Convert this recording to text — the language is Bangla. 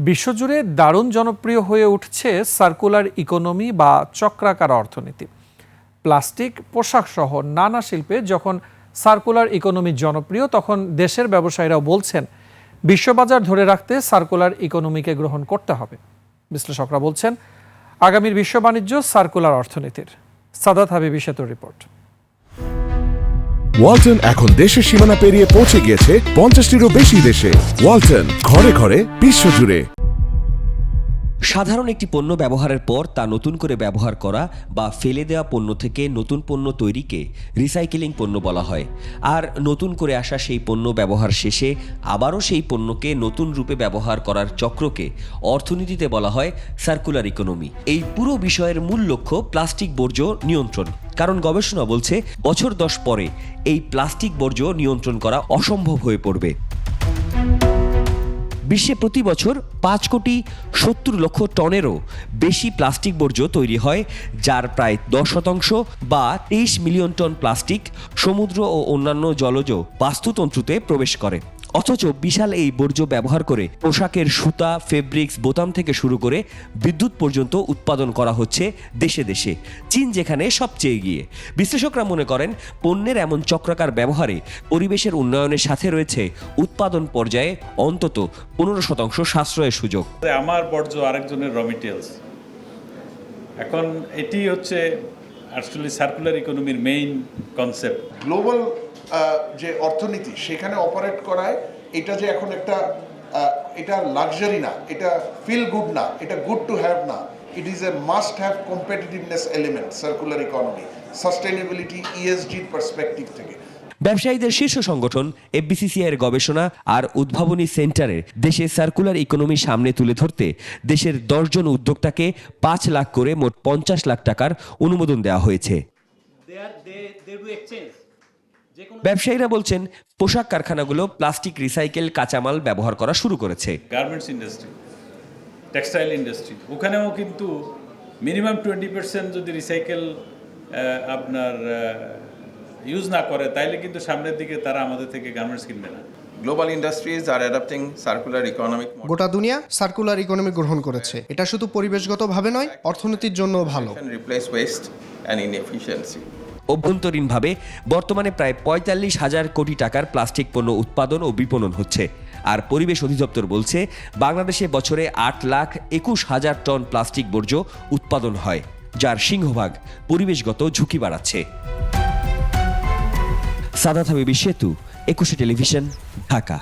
বিশ্বজুড়ে দারুণ জনপ্রিয় হয়ে উঠছে সার্কুলার ইকোনমি বা চক্রাকার অর্থনীতি। প্লাস্টিক, পোশাক সহ নানা শিল্পে যখন সার্কুলার ইকোনমি জনপ্রিয়, তখন দেশের ব্যবসায়ীরাও বলছেন বিশ্ববাজার ধরে রাখতে সার্কুলার ইকোনমিকে গ্রহণ করতে হবে। বিশ্লেষকরা বলছেন আগামীর বিশ্ব বাণিজ্য সার্কুলার অর্থনীতির। সাদাত হাবিবি সেতুর রিপোর্ট। ওয়ালটন এখন দেশের সীমানা পেরিয়ে পৌঁছে গিয়েছে 50টিরও বেশি দেশে। ওয়ালটন, ঘরে ঘরে বিশ্বজুড়ে। সাধারণ একটি পণ্য ব্যবহারের পর তা নতুন করে ব্যবহার করা বা ফেলে দেওয়া পণ্য থেকে নতুন পণ্য তৈরিকে রিসাইকেলিং পণ্য বলা হয়। আর নতুন করে আসা সেই পণ্য ব্যবহার শেষে আবারও সেই পণ্যকে নতুন রূপে ব্যবহার করার চক্রকে অর্থনীতিতে বলা হয় সার্কুলার ইকোনমি। এই পুরো বিষয়ের মূল লক্ষ্য প্লাস্টিক বর্জ্য নিয়ন্ত্রণ। কারণ গবেষণা বলছে বছর 10 পরে এই প্লাস্টিক বর্জ্য নিয়ন্ত্রণ করা অসম্ভব হয়ে পড়বে। বিশ্বে প্রতি বছর 5,70,00,000 টনেরও বেশি প্লাস্টিক বর্জ্য তৈরি হয়, যার প্রায় 10% বা 23 মিলিয়ন টন প্লাস্টিক সমুদ্র ও অন্যান্য জলজ বাস্তুতন্ত্রতে প্রবেশ করে। অথচ বিশাল এই বর্জ্য ব্যবহার করে পোশাকের সুতা, ফেব্রিক্স, বোতাম থেকে শুরু করে বিদ্যুৎ পর্যন্ত উৎপাদন করা হচ্ছে দেশে দেশে, চীন যেখানে সবচেয়ে এগিয়ে। বিশ্লেষকরা মনে করেন পণ্যের এমন চক্রাকার ব্যবহারে পরিবেশের উন্নয়নের সাথে রয়েছে উৎপাদন পর্যায়ে অন্তত 15% সাশ্রয়ের সুযোগ। আমার বর্জ্য আরেকজনের র মেটেরিয়ালস, এখন এটি হচ্ছে আসলে সার্কুলার ইকোনমির মেইন কনসেপ্ট। গ্লোবাল যে অর্থনীতি সেখানে অপারেট করায় এটা যে এখন একটা এটা লাক্সারি না, এটা ফিল গুড না, এটা গুড টু হ্যাভ না, it is a must have competitiveness element circular economy, sustainability, ইএসজির পার্সপেক্টিভ থেকে। ব্যবসায়ীদের শীর্ষ সংগঠন এফবিসিসিআই এর গবেষণা আর উদ্ভাবনী সেন্টারের দেশে সার্কুলার ইকোনমি সামনে তুলে ধরতে দেশের 10 জন উদ্যোক্তাকে 5 লাখ করে মোট 50 লাখ টাকার অনুমোদন দেওয়া হয়েছে। ব্যবসায়ীরা বলছেন পোশাক কারখানাগুলো প্লাস্টিক রিসাইকেল কাঁচামাল ব্যবহার করা শুরু করেছে। গার্মেন্টস ইন্ডাস্ট্রি, টেক্সটাইল ইন্ডাস্ট্রি, ওখানেও কিন্তু মিনিমাম 20% যদি রিসাইকেল আপনার ইউজ না করে, তাইলে কিন্তু সামনের দিকে তারা আমাদের থেকে গার্মেন্টস কিনবে না। গ্লোবাল ইন্ডাস্ট্রিজ আর অ্যাডাপ্টিং সার্কুলার ইকোনমিক। গোটা দুনিয়া সার্কুলার ইকোনমি গ্রহণ করেছে। এটা শুধু পরিবেশগতভাবে নয়, অর্থনীতির জন্যও ভালো। Replace waste and inefficiency. অভ্যন্তরীণভাবে বর্তমানে প্রায় 45,000 কোটি টাকার প্লাস্টিক পণ্য উৎপাদন ও বিপণন হচ্ছে। আর পরিবেশ অধিদপ্তর বলছে বাংলাদেশে বছরে 8,21,000 টন প্লাস্টিক বর্জ্য উৎপাদন হয়, যার সিংহভাগ পরিবেশগত ঝুঁকি বাড়াচ্ছে। সাদাত হাবিবি সেতু, 21 টেলিভিশন, ঢাকা।